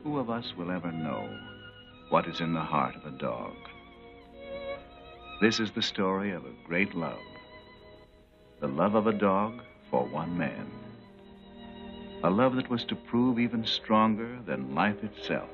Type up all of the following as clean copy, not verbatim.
Who of us will ever know what is in the heart of a dog? This is the story of a great love. The love of a dog for one man. A love that was to prove even stronger than life itself.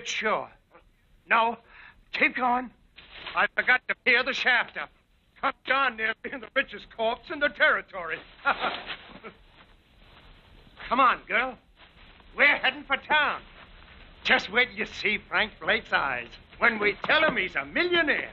Sure. No, keep going. I forgot to peer the shaft up. Come down near being the richest corpse in the territory. Come on, girl. We're heading for town. Just wait till you see Frank Blake's eyes when we tell him he's a millionaire.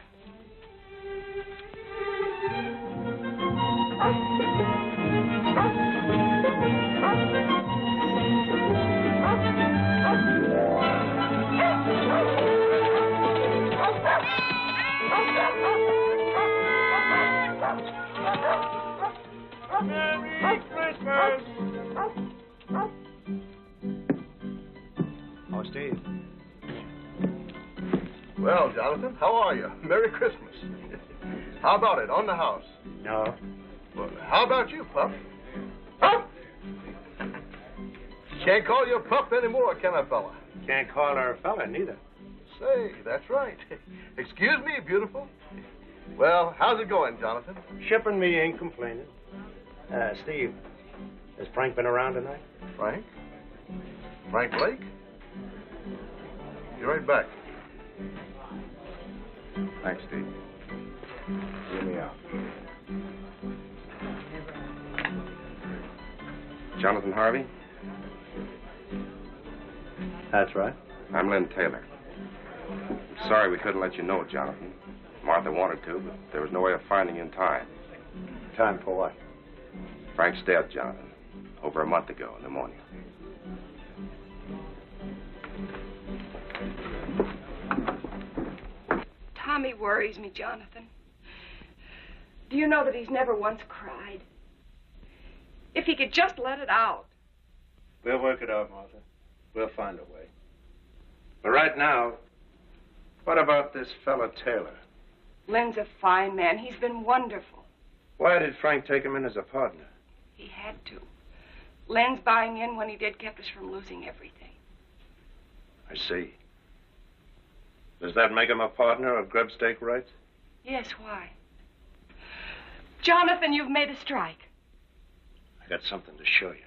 Merry Christmas! Oh, Steve. Well, Jonathan, how are you? Merry Christmas. How about it, on the house? No. Well, how about you, Pup? Pup! Can't call you a pup anymore, can I, fella? Can't call her a fella, neither. Say, that's right. Excuse me, beautiful. Well, how's it going, Jonathan? Shipping me ain't complaining. Steve, has Frank been around tonight? Frank? Frank Blake? Be right back. Thanks, Steve. Hear me out. Jonathan Harvey? That's right. I'm Lynn Taylor. I'm sorry we couldn't let you know, Jonathan. Martha wanted to, but there was no way of finding you in time. Time for what? Frank's dead, Jonathan. Over a month ago, pneumonia. Tommy worries me, Jonathan. Do you know that he's never once cried? If he could just let it out. We'll work it out, Martha. We'll find a way. But right now, what about this fella Taylor? Lynn's a fine man. He's been wonderful. Why did Frank take him in as a partner? He had to. Lynn's buying in when he did kept us from losing everything. I see. Does that make him a partner of grub stake rights? Yes, why? Jonathan, you've made a strike. I got something to show you.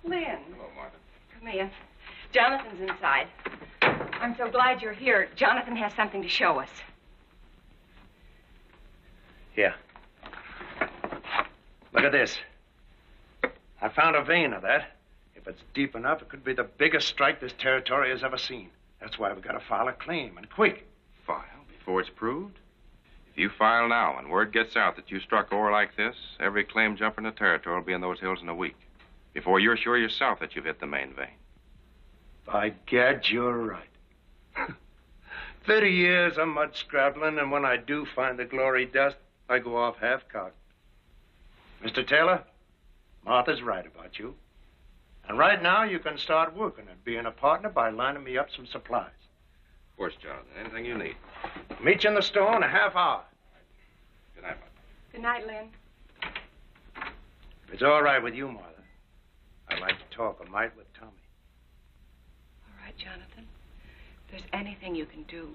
Lynn. Hello, Martha. Come here. Jonathan's inside. I'm so glad you're here. Jonathan has something to show us. Here. Look at this. I found a vein of that. If it's deep enough, it could be the biggest strike this territory has ever seen. That's why we've got to file a claim, and quick. File before it's proved? If you file now and word gets out that you struck ore like this, every claim jumper in the territory will be in those hills in a week. Before you're sure yourself that you've hit the main vein. By gad, you're right. 30 years of mud scrabbling, and when I do find the glory dust, I go off half-cocked. Mr. Taylor, Martha's right about you. And right now, you can start working at being a partner by lining me up some supplies. Of course, Jonathan. Anything you need. Meet you in the store in a half hour. Good night, Mother. Good night, Lynn. If it's all right with you, Martha, I'd like to talk a mite with Tommy. All right, Jonathan. If there's anything you can do.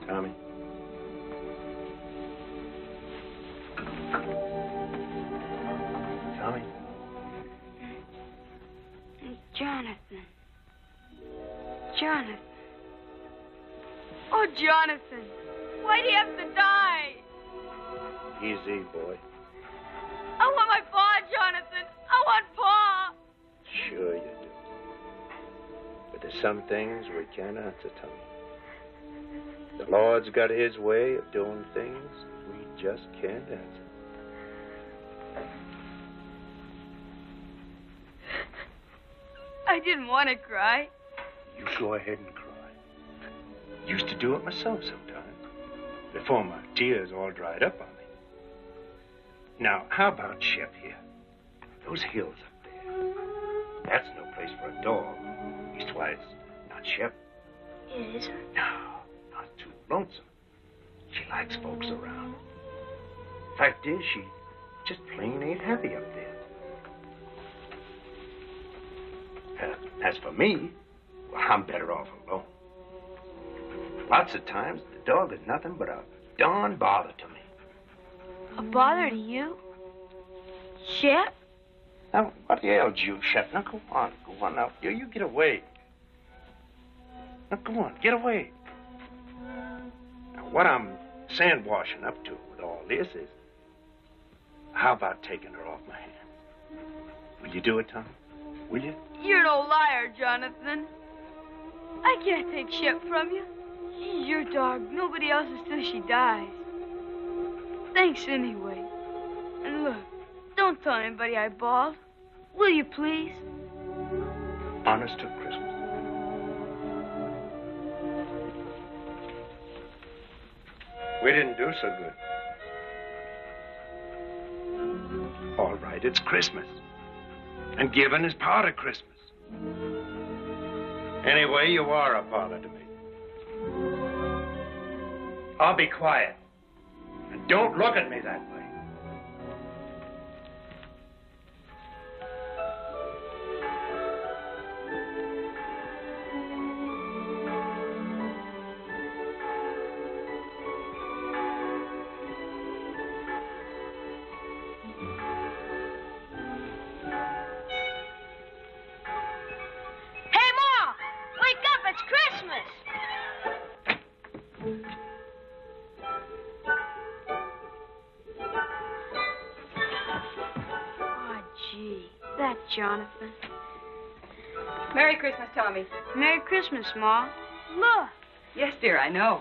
Tommy. Tommy. Jonathan. Jonathan. Oh, Jonathan. Why'd he have to die? Easy, boy. I want my paw, Jonathan. I want paw. Sure you do. But there's some things we can't answer, Tommy. The Lord's got his way of doing things we just can't answer. I didn't want to cry. You go ahead and cry. Used to do it myself sometimes, before my tears all dried up on me. Now, how about Shep here? Those hills up there. That's no place for a dog. Leastwise, not Shep. It isn't? No, not too lonesome. She likes folks around. Fact is, she just plain ain't happy up there. As for me, well, I'm better off alone. Lots of times, the dog is nothing but a darn bother to me. A bother to you? Shep? Now, what ails you, Shep? Now, go on now. You get away. Now, go on, get away. Now, what I'm sand-washing up to with all this is, how about taking her off my hands? Will you do it, Tom? Will you? You're no liar, Jonathan. I can't take Shep from you. She's your dog. Nobody else's till she dies. Thanks anyway. And look, don't tell anybody I bawled. Will you, please? Honest to Christmas. We didn't do so good. All right, it's Christmas. And giving is part of Christmas. Anyway, you are a bother to me. I'll be quiet. And don't look at me that way. Jonathan. Merry Christmas, Tommy. Merry Christmas, Ma. Look. Yes, dear, I know.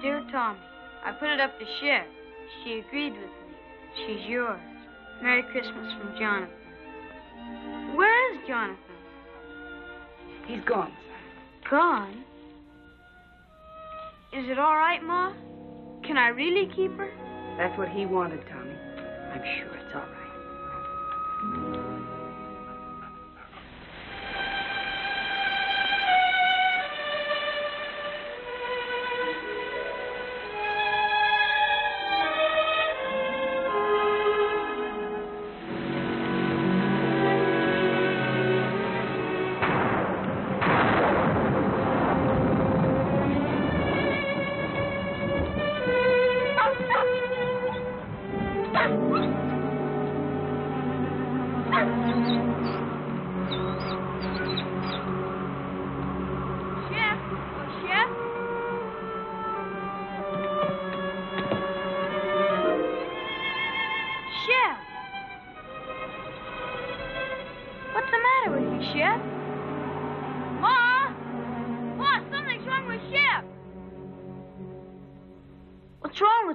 Dear Tommy, I put it up to Shep. She agreed with me. She's yours. Merry Christmas from Jonathan. Where is Jonathan? He's gone, son. Gone? Is it all right, Ma? Can I really keep her? That's what he wanted, Tommy. I'm sure it's all right.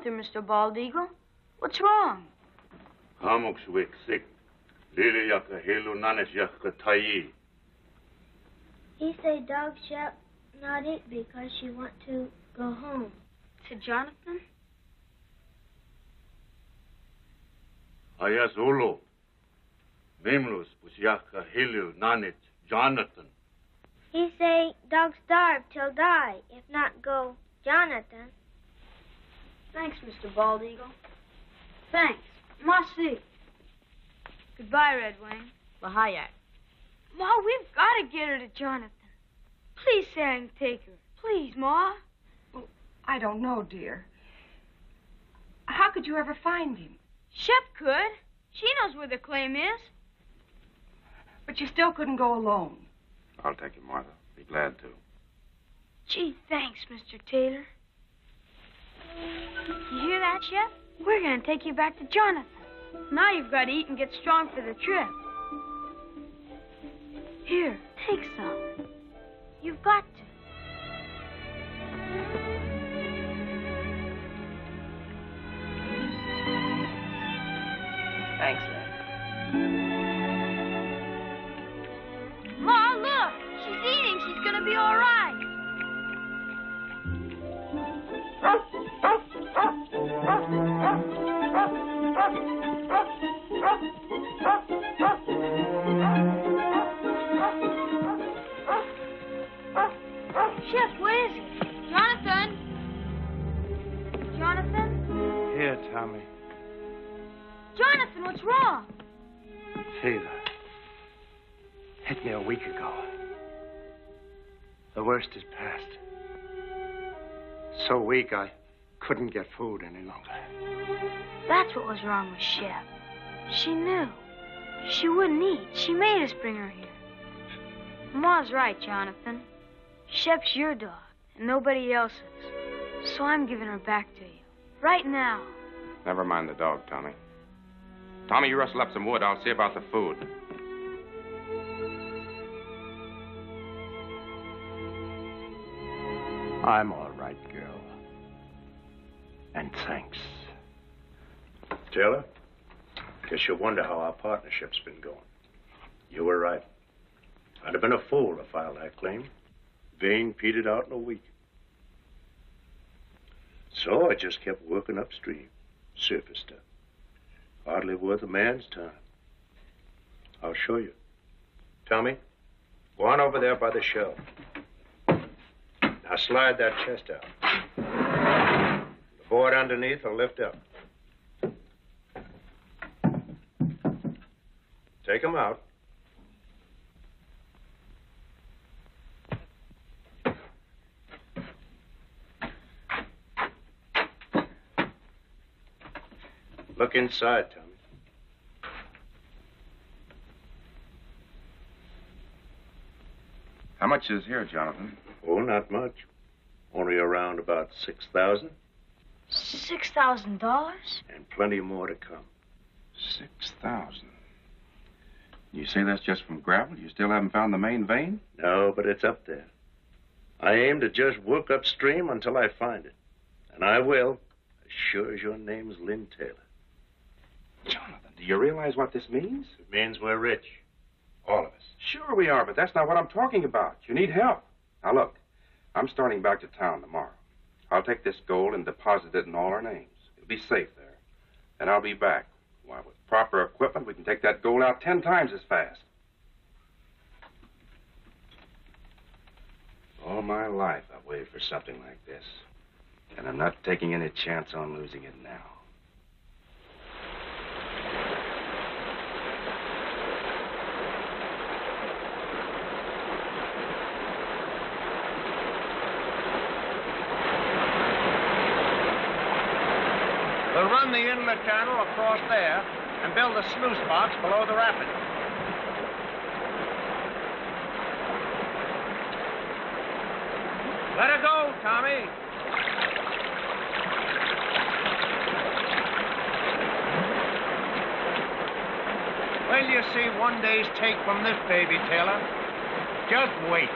Mr. Bald Eagle? What's wrong? Hamok swik sick. Lily yaka helu nanes yaka tayi. He say dog shall not eat because she want to go home. To Jonathan? Ayas ulu. Mimlus bus yaka helu nanet Jonathan. He say dog starve till die, if not go Jonathan. Thanks, Mr. Bald Eagle. Thanks. Merci. Goodbye, Red Wing. Lahayak. Ma, we've got to get her to Jonathan. Please say I can take her. Please, Ma. Well, I don't know, dear. How could you ever find him? Shep could. She knows where the claim is. But you still couldn't go alone. I'll take him, Martha. Be glad to. Gee, thanks, Mr. Taylor. You hear that, Shep? We're going to take you back to Jonathan. Now you've got to eat and get strong for the trip. Here, take some. You've got to. Thanks, Red. Ma, look! She's eating. She's going to be all right. Chef, what is it? Jonathan? Jonathan? Here, Tommy. Jonathan, what's wrong? Fever. Hit me a week ago. The worst is past. So weak I couldn't get food any longer. That's what was wrong with Shep. She knew. She wouldn't eat. She made us bring her here. Ma's right, Jonathan. Shep's your dog, and nobody else's. So I'm giving her back to you. Right now. Never mind the dog, Tommy. Tommy, you rustle up some wood. I'll see about the food. I'm all right, girl. And thanks. Taylor, guess you wonder how our partnership's been going. You were right. I'd have been a fool to file that claim. Vein petered out in a week. So I just kept working upstream. Surface stuff. Hardly worth a man's time. I'll show you. Tommy, go on over there by the shelf. Now slide that chest out. The board underneath will lift up. Take them out. Look inside, Tommy. How much is here, Jonathan? Oh, not much. Only around about 6,000. $6,000? And plenty more to come. 6,000. You say that's just from gravel? You still haven't found the main vein? No, but it's up there. I aim to just work upstream until I find it. And I will, as sure as your name's Lynn Taylor. Jonathan, do you realize what this means? It means we're rich. All of us. Sure we are, but that's not what I'm talking about. You need help. Now, look, I'm starting back to town tomorrow. I'll take this gold and deposit it in all our names. It'll be safe there. And I'll be back. Why, with proper equipment, we can take that gold out 10 times as fast. All my life, I've waited for something like this. And I'm not taking any chance on losing it now. We'll run the inlet channel across there and build a sluice box below the rapid. Let her go, Tommy. Well, you see one day's take from this baby, Taylor. Just wait.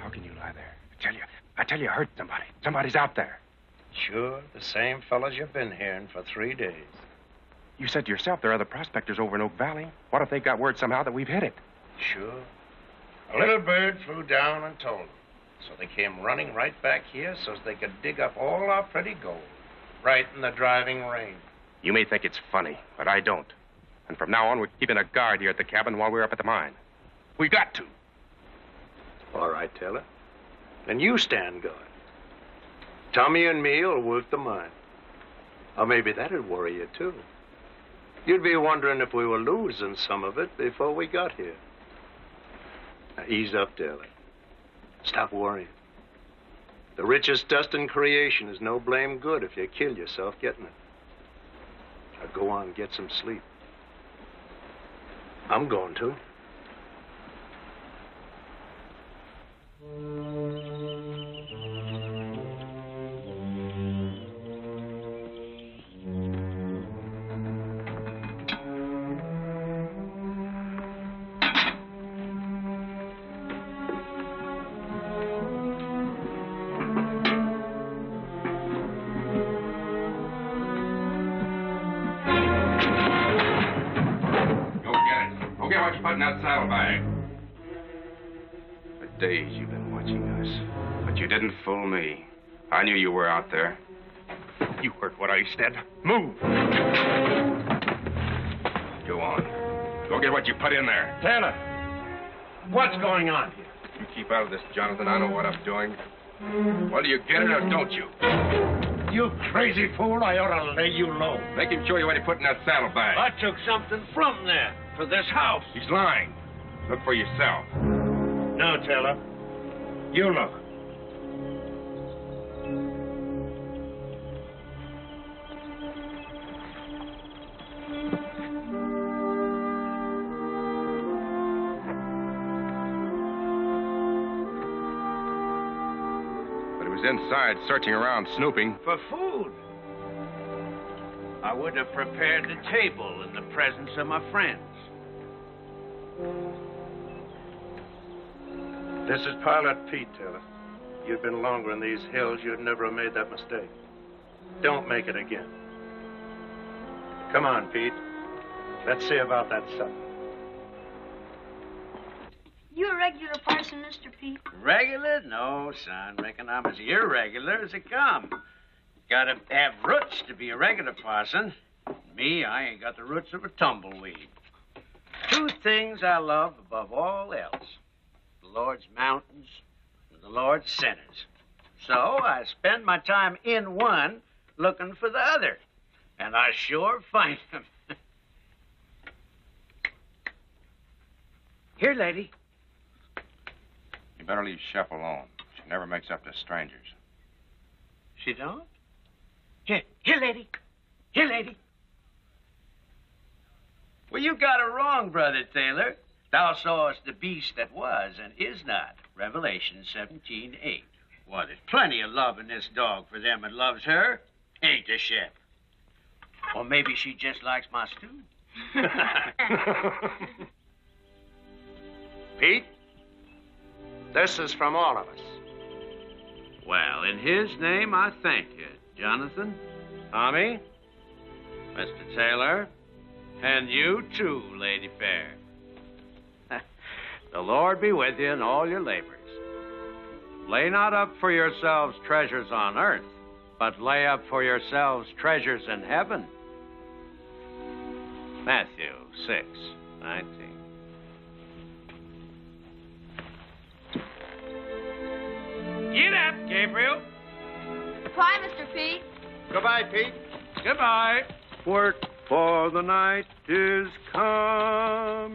How can you lie there? I tell you, I heard somebody. Somebody's out there. Sure, the same fellas you've been hearing for 3 days. You said to yourself there are other prospectors over in Oak Valley. What if they got word somehow that we've hit it? Sure. A little bird flew down and told them. So they came running right back here so they could dig up all our pretty gold. Right in the driving rain. You may think it's funny, but I don't. And from now on, we're keeping a guard here at the cabin while we're up at the mine. We got to. All right, Taylor. Then you stand guard. Tommy and me will work the mine. Or maybe that'd worry you, too. You'd be wondering if we were losing some of it before we got here. Now, ease up, Taylor. Stop worrying. The richest dust in creation is no blame good if you kill yourself getting it. Now, go on, get some sleep. I'm going to. In that saddlebag. For days you've been watching us, but you didn't fool me. I knew you were out there. You heard what I said. Move! Go on. Go get what you put in there. Taylor, what's going on here? You keep out of this, Jonathan. I know what I'm doing. Well, do you get it or don't you? You crazy fool, I ought to lay you low. Make him show you what he put in that saddlebag. I took something from there for this house. He's lying. Look for yourself. No, Taylor. You look. But he was inside, searching around, snooping. For food. I would have prepared the table in the presence of my friends. This is Pilot Pete, Taylor. You'd been longer in these hills, you'd never have made that mistake. Don't make it again. Come on, Pete. Let's see about that supper. You a regular parson, Mr. Pete? Regular? No, son. Reckon I'm as irregular as they come. Gotta have roots to be a regular parson. Me, I ain't got the roots of a tumbleweed. 2 things I love above all else. The Lord's mountains and the Lord's sinners. So I spend my time in one looking for the other. And I sure find them. Here, lady. You better leave Shep alone. She never makes up to strangers. She don't? Here, lady. Here, lady. Well, you got it wrong, Brother Taylor. Thou sawest the beast that was and is not. Revelation 17:8. Well, there's plenty of love in this dog for them that loves her. Ain't there, Shep? Or maybe she just likes my stew. Pete, this is from all of us. Well, in his name, I thank you, Jonathan, Tommy, Mr. Taylor, and you too, Lady Fair. The Lord be with you in all your labors. Lay not up for yourselves treasures on earth, but lay up for yourselves treasures in heaven. Matthew 6:19. Get up, Gabriel. Bye, Mr. Pete. Goodbye, Pete. Goodbye. Work, for the night is coming.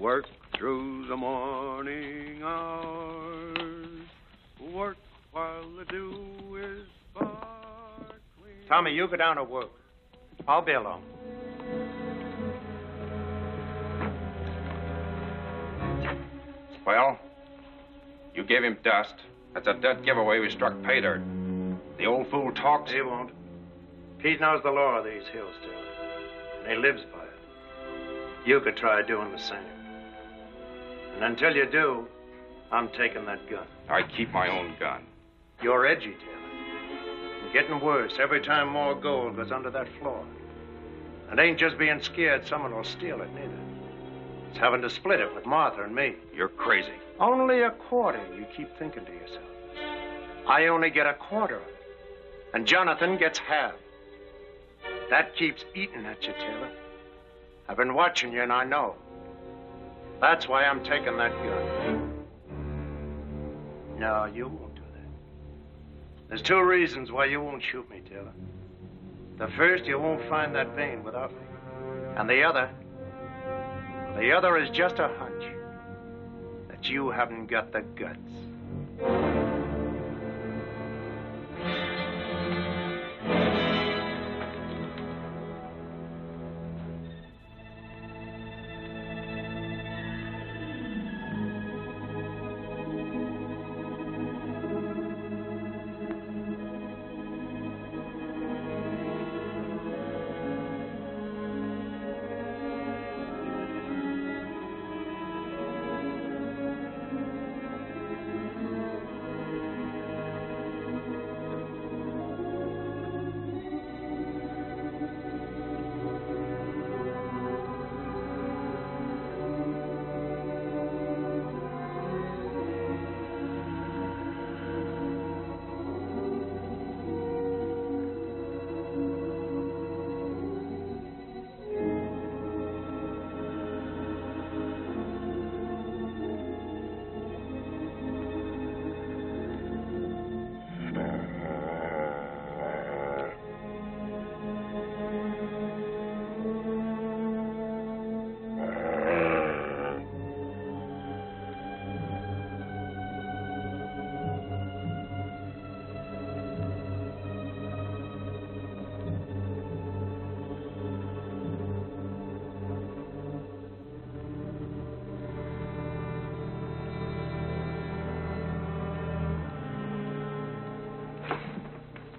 Work through the morning hours. Work while the dew is sparkling. Tommy, you go down to work. I'll be along. Well, you gave him dust. That's a dead giveaway we struck pay dirt. The old fool talks. He won't. Pete knows the law of these hills, Taylor. And he lives by it. You could try doing the same. And until you do, I'm taking that gun. I keep my own gun. You're edgy, Taylor. And getting worse every time more gold goes under that floor. And ain't just being scared someone will steal it, neither. It's having to split it with Martha and me. You're crazy. Only a quarter, you keep thinking to yourself. I only get a quarter of it. And Jonathan gets half. That keeps eating at you, Taylor. I've been watching you, and I know. That's why I'm taking that gun. No, you won't do that. There's 2 reasons why you won't shoot me, Taylor. The first, you won't find that vein without me. And the other is just a hunch that you haven't got the guts.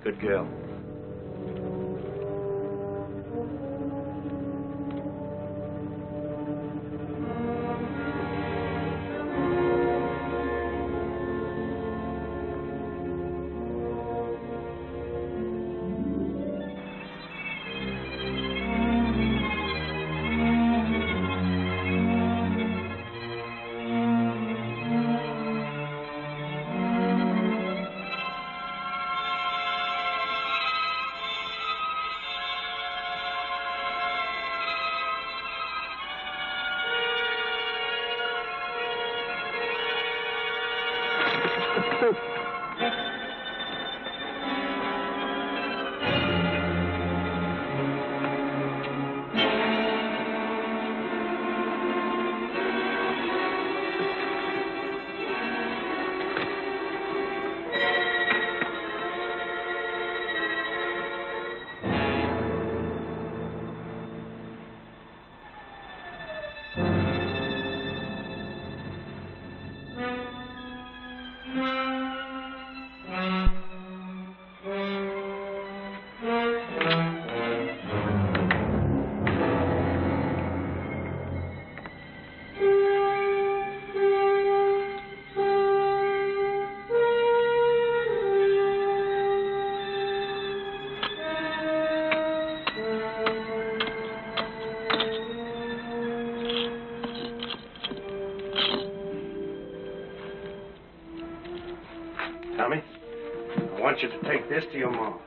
Good girl. Tommy, I want you to take this to your mom.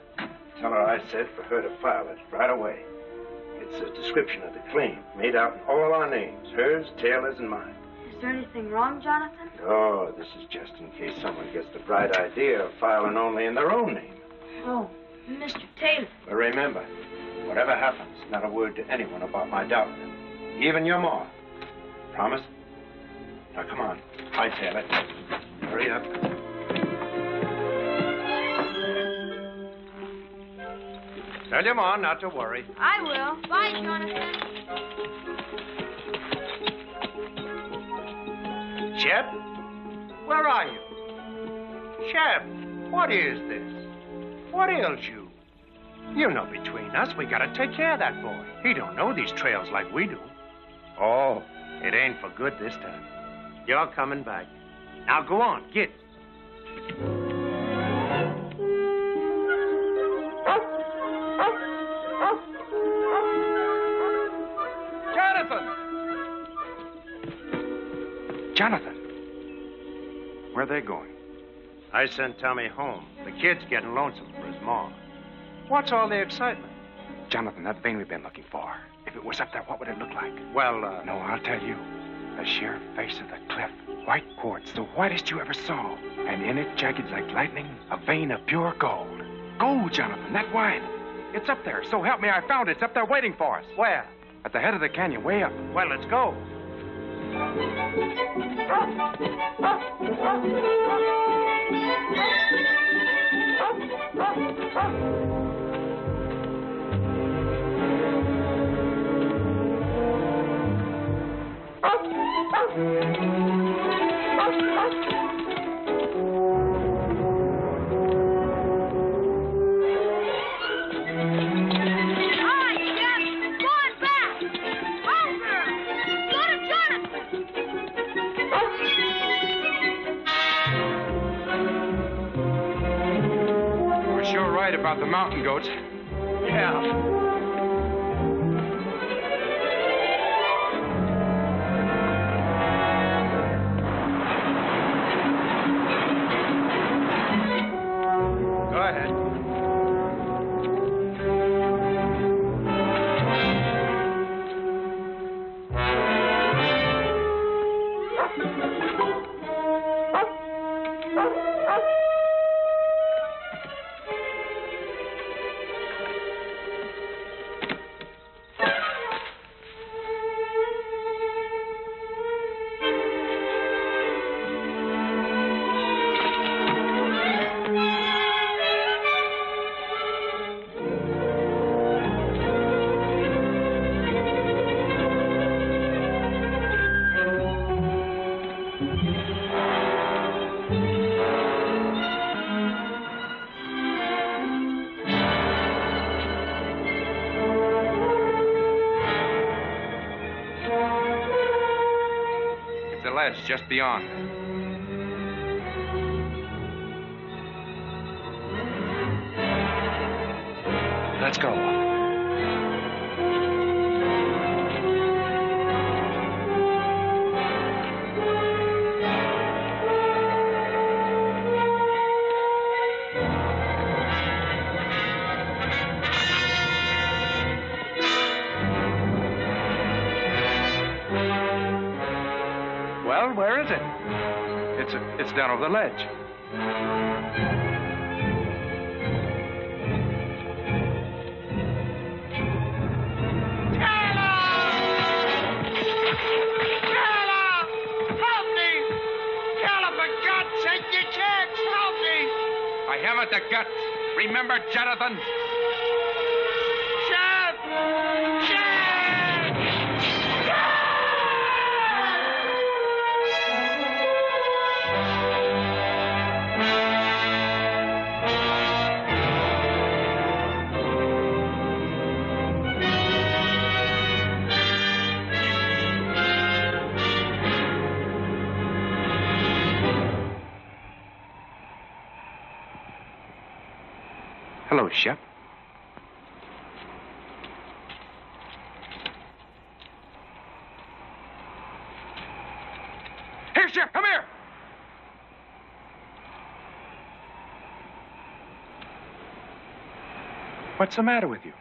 Tell her I said for her to file it right away. It's a description of the claim, made out in all our names, hers, Taylor's, and mine. Is there anything wrong, Jonathan? No, this is just in case someone gets the bright idea of filing only in their own name. Oh, Mr. Taylor. But remember, whatever happens, not a word to anyone about my daughter. Even your ma. Promise? Now, come on. Hi, Taylor. Hurry up. Tell your ma not to worry. I will. Bye, Jonathan. Shep? Where are you? Shep, what is this? What ails you? You know between us, we gotta take care of that boy. He don't know these trails like we do. Oh, it ain't for good this time. You're coming back. Now go on, get. Jonathan! Where are they going? I sent Tommy home. The kid's getting lonesome for his mom. What's all the excitement? Jonathan, that vein we've been looking for. If it was up there, what would it look like? Well, No, I'll tell you. The sheer face of the cliff. White quartz, the whitest you ever saw. And in it, jagged like lightning, a vein of pure gold. Gold, Jonathan, that wide. It's up there. So help me, I found it. It's up there waiting for us. Where? At the head of the canyon, way up. Well, let's go. About the mountain goats. Yeah. Go ahead. Ledge just beyond. Let's go. Well, where is it? It's down over the ledge. I haven't the guts. Remember, Jonathan? Sheriff! Hello, Shep. Here, Shep, come here! What's the matter with you?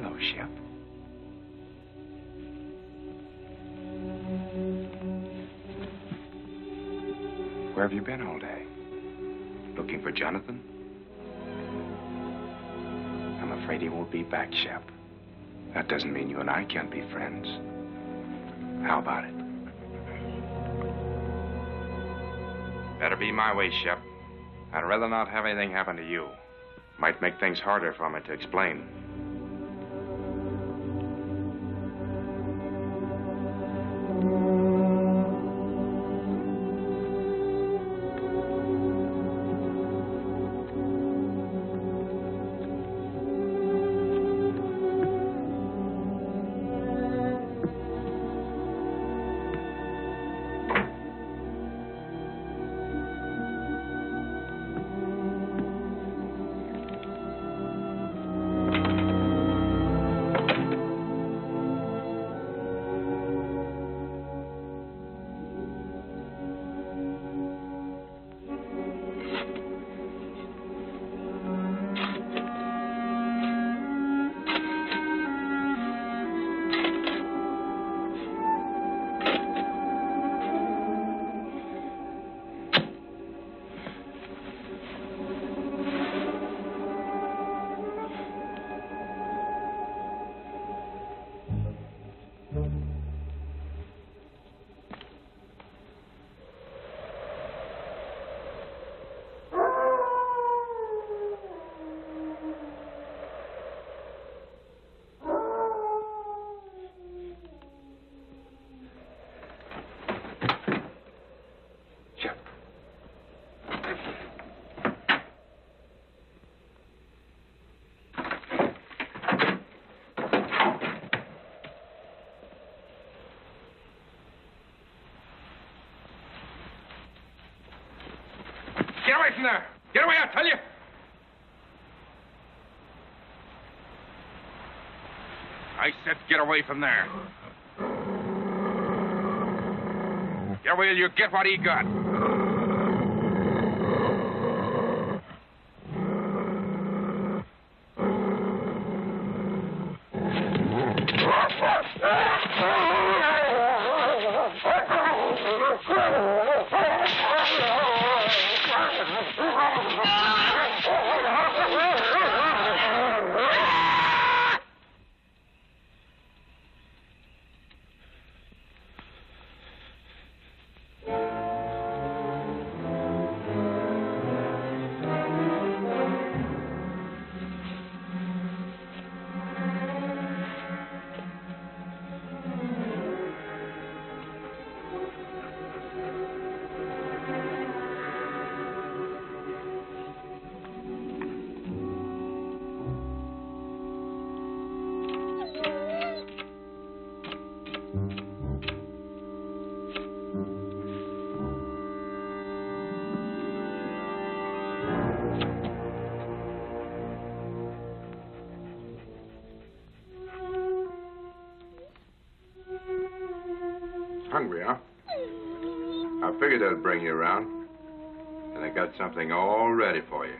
Hello, Shep. Where have you been all day? Looking for Jonathan? I'm afraid he won't be back, Shep. That doesn't mean you and I can't be friends. How about it? Better be my way, Shep. I'd rather not have anything happen to you. Might make things harder for me to explain. Get away from there! Get away, I tell you! I said get away from there. Get away or you get what he got. Hungry, huh? I figured I'd bring you around. And I got something all ready for you.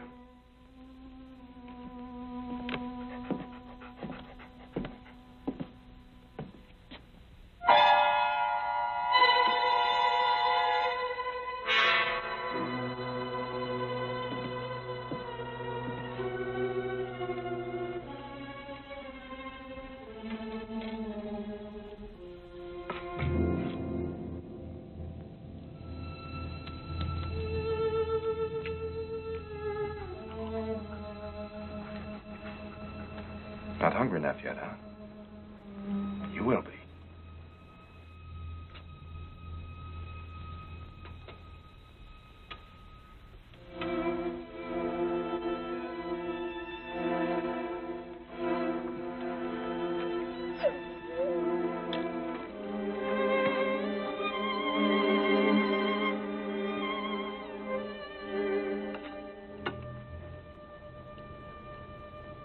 Not hungry enough yet, huh? You will be.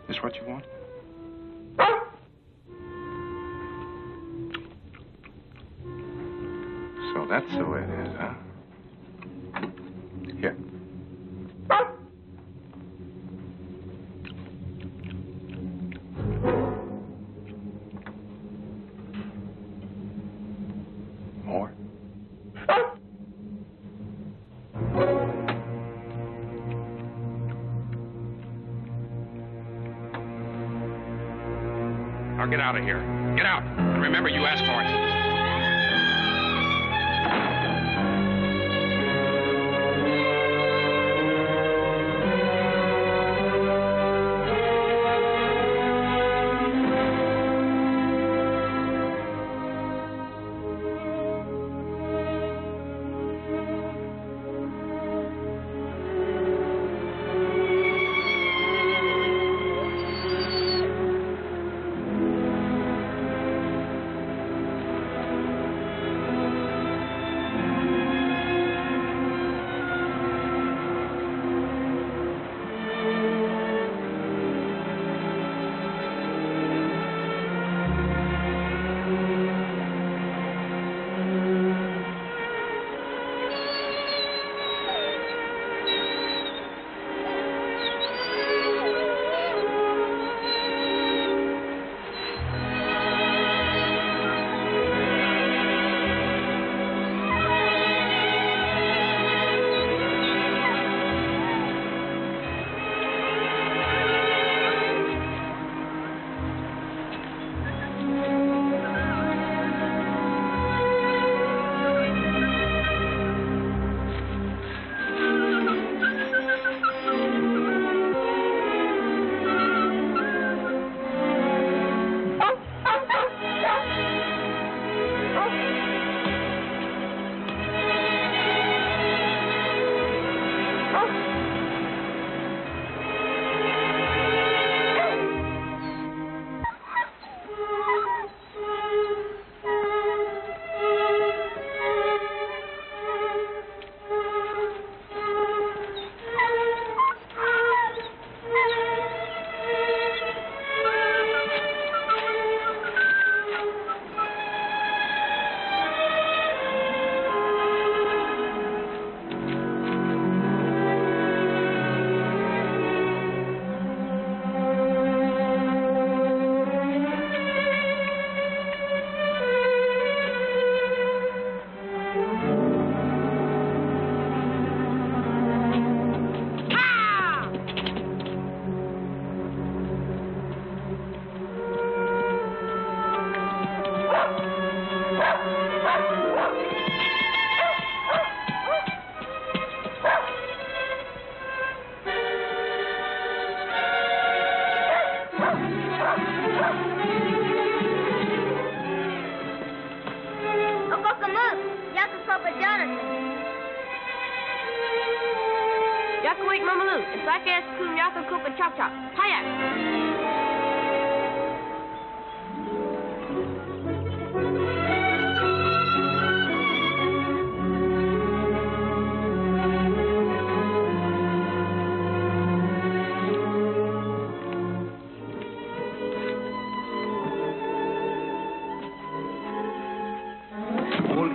This what you want? So that's the way it is, huh? Here. Now get out of here. Get out. And remember, you asked for it.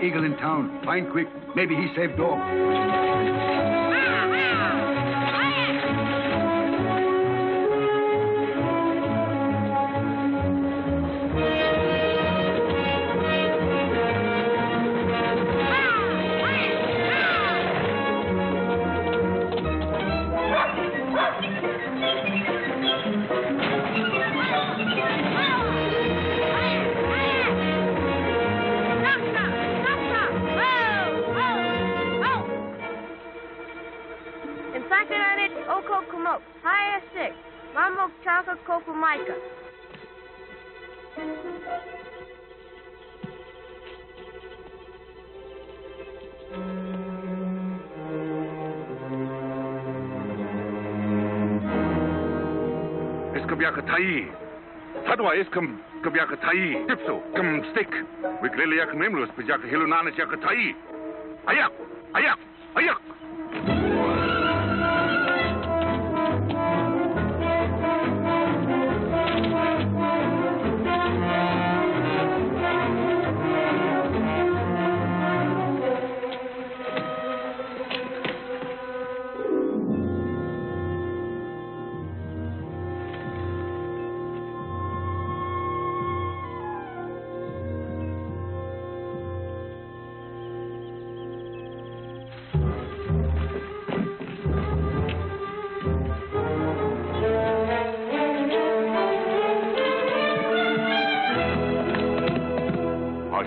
Eagle in town. Find quick. Maybe he saved dog. Sadwa iskam kabyaka tai tipso kam stick wiklele yak memlos pijaka hilunana yak tai ayak ayak ayak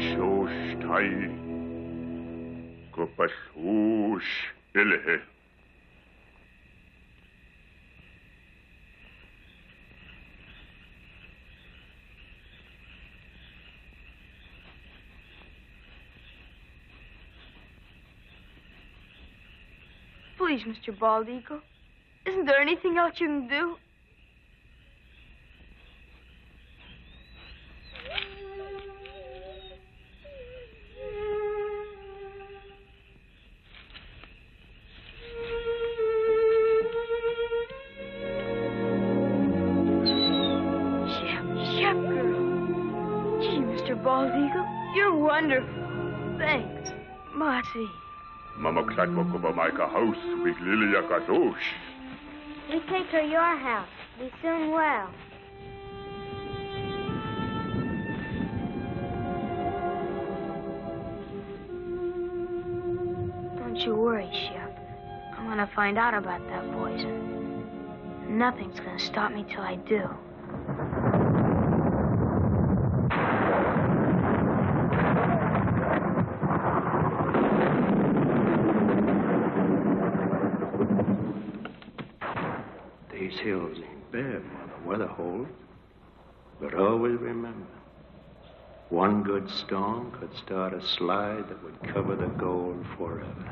Kopashosh Tai. Kopashosh Elehe. Please, Mr. Bald Eagle. Isn't there anything else you can do? Shep girl. Gee, Mr. Bald Eagle, you're wonderful. Thanks. Marty. Mama Klatwakova Maika house with Lilia Kazosh. We take her your house. Be soon well. Don't you worry, Shep. I'm gonna find out about that poison. Nothing's gonna stop me till I do. These hills ain't bad, Mother. Weather holds. But always remember, one good storm could start a slide that would cover the gold forever.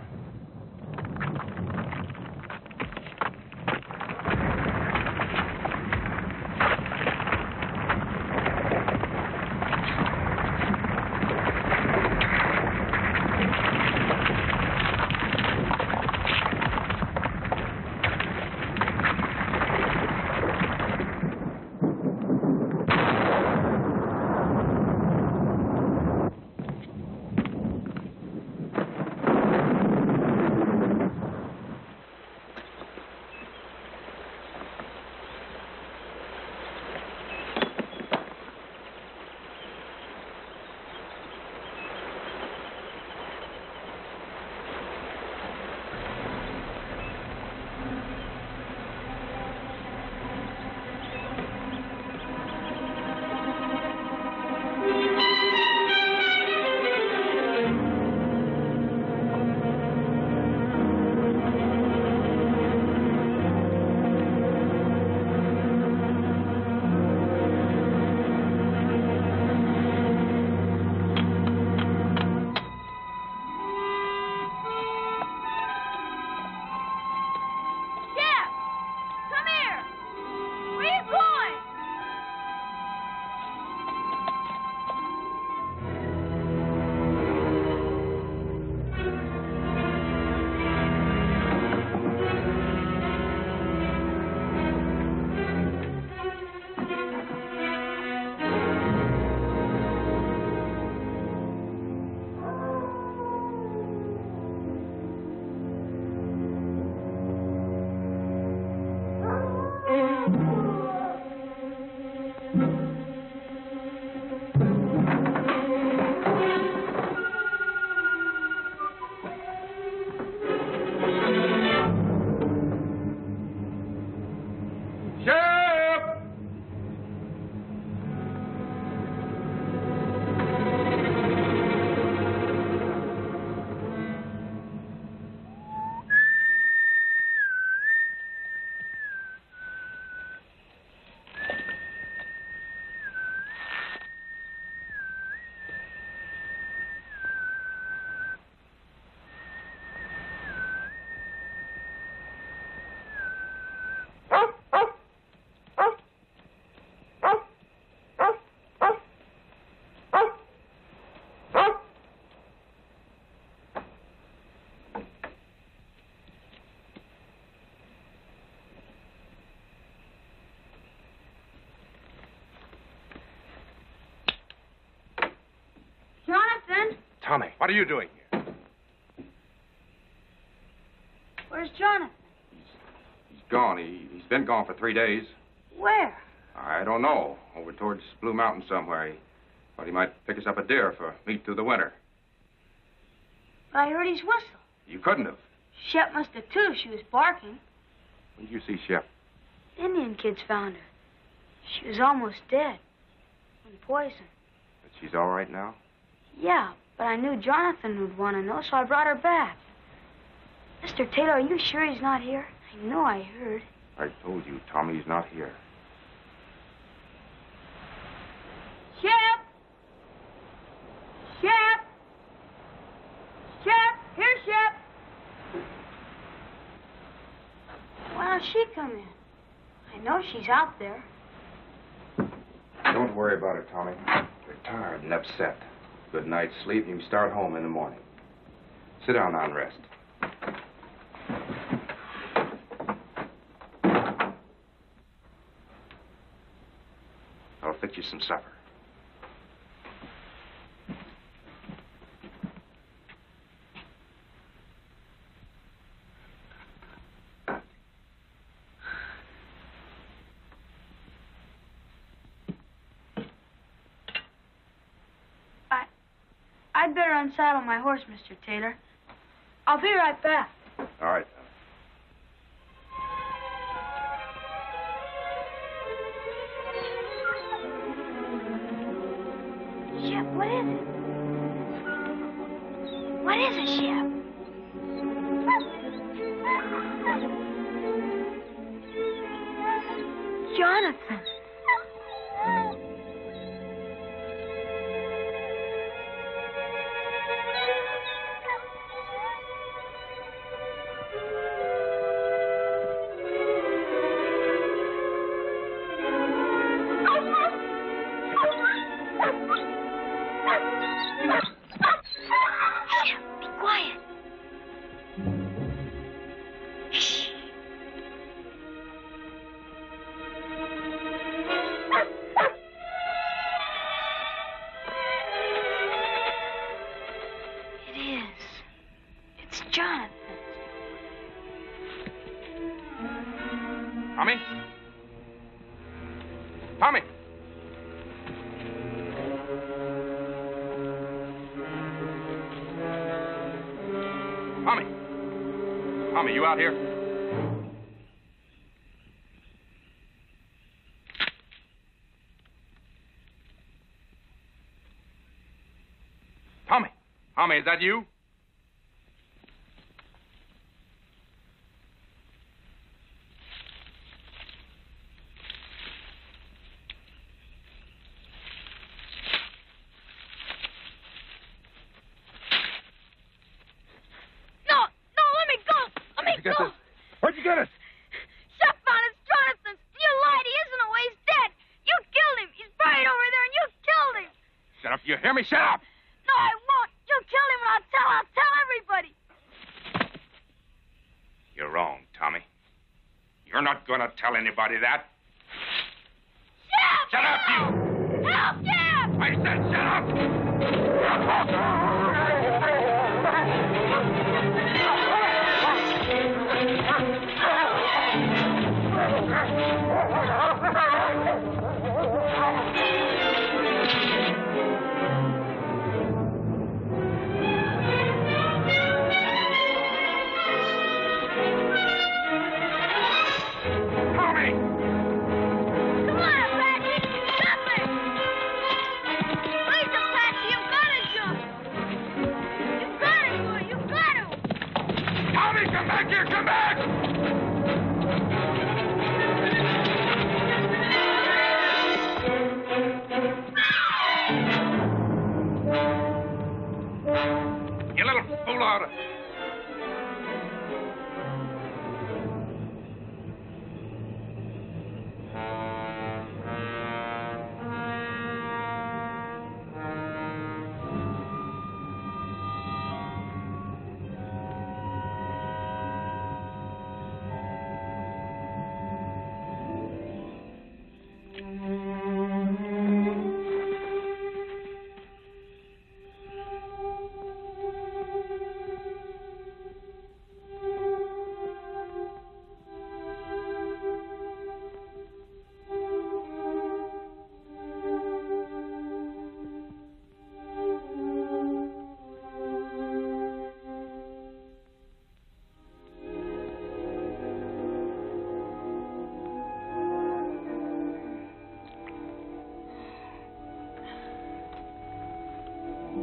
Tommy, what are you doing here? Where's Jonathan? He's gone. He's been gone for 3 days. Where? I don't know. Over towards Blue Mountain somewhere. He thought he might pick us up a deer for meat through the winter. But I heard his whistle. You couldn't have. Shep must have, too. She was barking. When did you see Shep? Indian kids found her. She was almost dead. From poison. But she's all right now? Yeah, but I knew Jonathan would want to know, so I brought her back. Mr. Taylor, are you sure he's not here? I know I heard. I told you, Tommy's not here. Shep! Shep! Shep! Here, Shep! Why don't she come in? I know she's out there. Don't worry about it, Tommy. You're tired and upset. Good night's sleep, and you can start home in the morning. Sit down now and rest. I'll fix you some supper. I'd better unsaddle my horse, Mr. Taylor. I'll be right back. All right. Shep, what is it? What is it, Shep? Jonathan. Tommy? Tommy! Tommy! Tommy, you out here? Tommy! Tommy, is that you? Where'd you get it? Shep found it, Jonathan. You lied. He isn't away. He's dead. You killed him. He's buried over there, and you killed him. Shut up. You hear me? Shut up. No, I won't. You killed him, and I'll tell everybody. You're wrong, Tommy. You're not going to tell anybody that. Shep! Shut up, you! Help, Shep! I said shut up!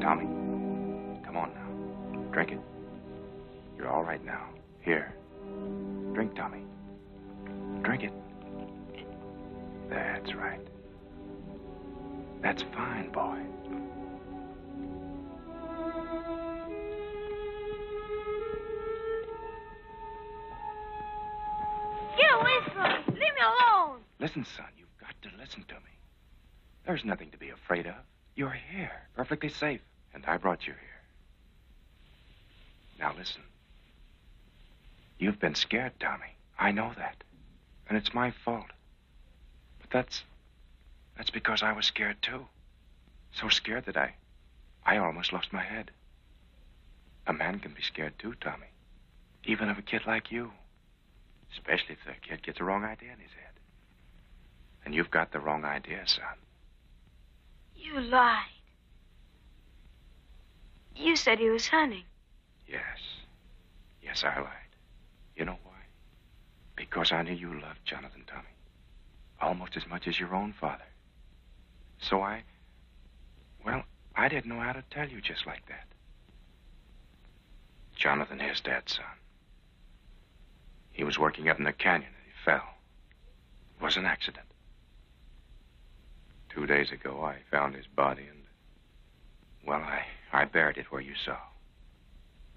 Tommy, come on now. Drink it. You're all right now. Here. Drink, Tommy. Drink it. That's right. That's fine, boy. Get away from me. Leave me alone. Listen, son, you've got to listen to me. There's nothing to be afraid of. You're here, perfectly safe, and I brought you here. Now listen. You've been scared, Tommy. I know that. And it's my fault. But that's because I was scared, too. So scared that I almost lost my head. A man can be scared, too, Tommy. Even of a kid like you. Especially if the kid gets a wrong idea in his head. And you've got the wrong idea, son. You lied. You said he was hunting. Yes. Yes, I lied. You know why? Because I knew you loved Jonathan, Tommy. Almost as much as your own father. So I didn't know how to tell you just like that. Jonathan is dead, son. He was working up in the canyon and he fell. It was an accident. 2 days ago, I found his body and, well, I buried it where you saw.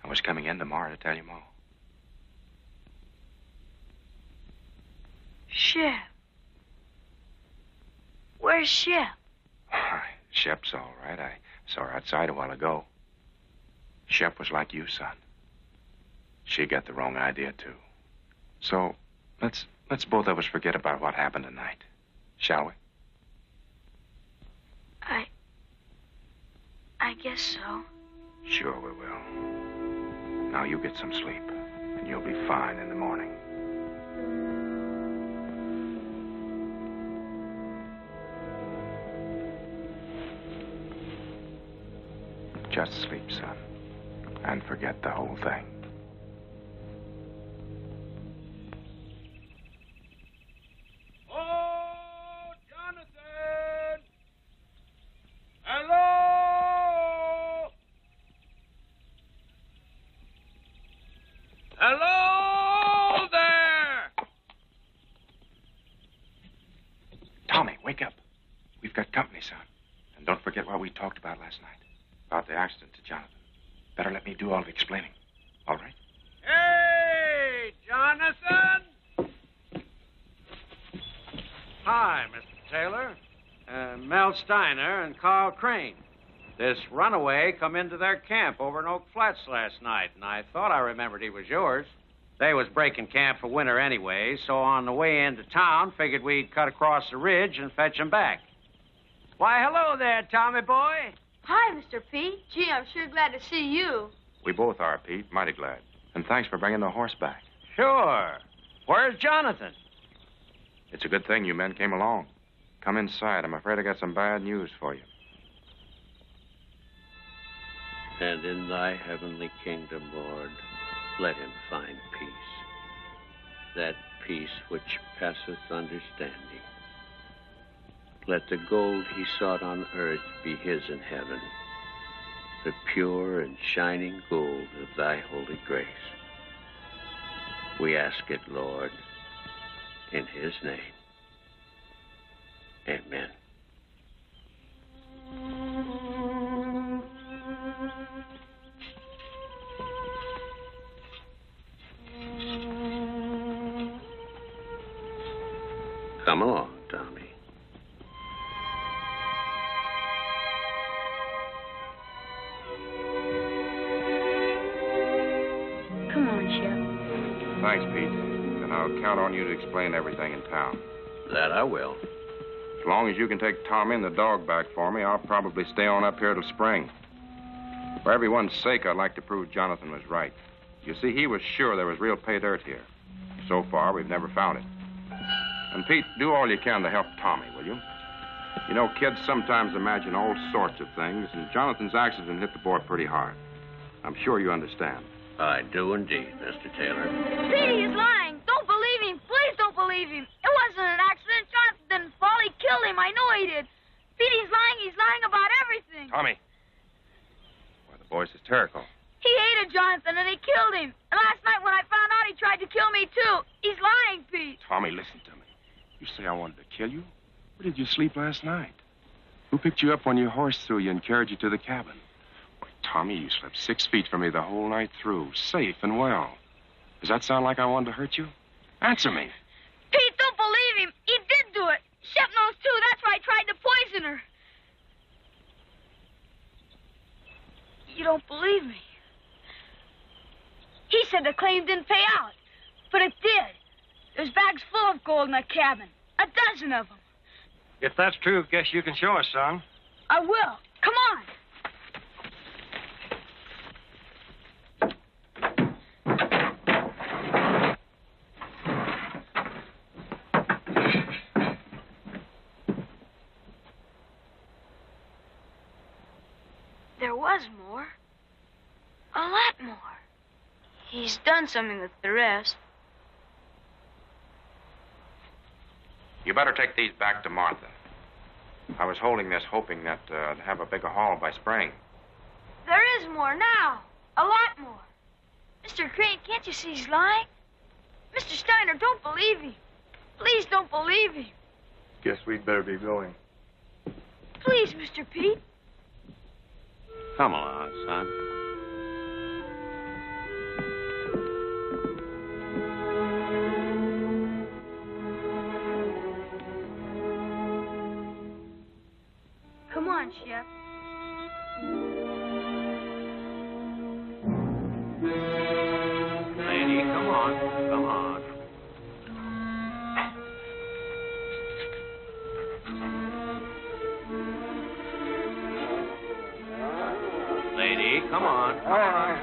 I was coming in tomorrow to tell you more. Shep. Where's Shep? Shep's all right. I saw her outside a while ago. Shep was like you, son. She got the wrong idea, too. So, let's both of us forget about what happened tonight. Shall we? I guess so. Sure we will. Now you get some sleep, and you'll be fine in the morning. Just sleep, son, and forget the whole thing. Oh, Jonathan! Hello! Hello there! Tommy, wake up. We've got company, son. And don't forget what we talked about last night. About the accident to Jonathan. Better let me do all the explaining. All right? Hey, Jonathan! Hi, Mr. Taylor. Mel Steiner and Carl Crane. This runaway come into their camp over in Oak Flats last night, and I thought I remembered he was yours. They was breaking camp for winter anyway, so on the way into town, figured we'd cut across the ridge and fetch him back. Why, hello there, Tommy boy. Hi, Mr. Pete. Gee, I'm sure glad to see you. We both are, Pete. Mighty glad. And thanks for bringing the horse back. Sure. Where's Jonathan? It's a good thing you men came along. Come inside. I'm afraid I got some bad news for you. And in thy heavenly kingdom, Lord, let him find peace. That peace which passeth understanding. Let the gold he sought on earth be his in heaven, the pure and shining gold of thy holy grace. We ask it, Lord, in his name. Amen. Come along, Tommy. Come on, Shep. Thanks, Pete. And I'll count on you to explain everything in town. That I will. As long as you can take Tommy and the dog back for me, I'll probably stay on up here till spring. For everyone's sake, I'd like to prove Jonathan was right. You see, he was sure there was real pay dirt here. So far, we've never found it. And, Pete, do all you can to help Tommy, will you? You know, kids sometimes imagine all sorts of things, and Jonathan's accident hit the boy pretty hard. I'm sure you understand. I do indeed, Mr. Taylor. Petey is lying. Don't believe him. Please don't believe him. It wasn't an accident. Jonathan didn't fall. He killed him. I know he did. Petey's lying. He's lying about everything. Tommy. boy's hysterical. He hated Jonathan, and he killed him. And last night when I found out, he tried to kill me, too. He's lying, Pete. Tommy, listen to me. You say I wanted to kill you? Where did you sleep last night? Who picked you up when your horse threw you and carried you to the cabin? Why, Tommy, you slept 6 feet from me the whole night through, safe and well. Does that sound like I wanted to hurt you? Answer me. Pete, don't believe him. He did do it. Shep knows, too. That's why I tried to poison her. You don't believe me. He said the claim didn't pay out, but it did. There's bags full of gold in the cabin. 12 of them. If that's true, guess you can show us, son. I will. Come on. There was more. A lot more. He's done something with the rest. You better take these back to Martha. I was holding this hoping that I'd have a bigger haul by spring. There is more now. A lot more. Mr. Crane, can't you see he's lying? Mr. Steiner, don't believe him. Please don't believe him. Guess we'd better be going. Please, Mr. Pete. Come along, son. Come on, Shep. Lady, come on. Come on. Lady, come on. Come on.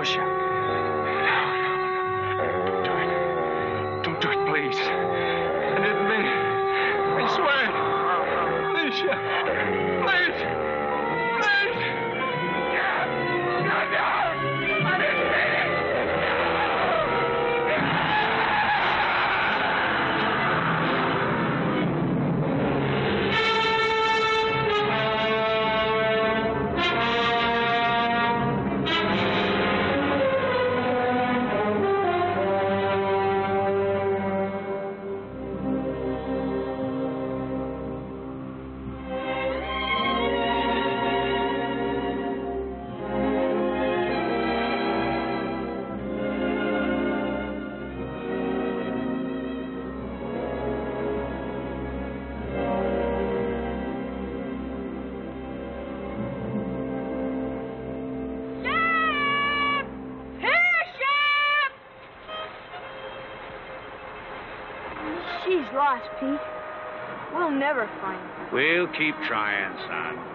No, Shep. No. Don't do it. Don't do it, please. I didn't mean it. I swear. Please, Shep. Please. Please. No. I didn't mean it. She's lost, Pete. We'll never find her. We'll keep trying, son.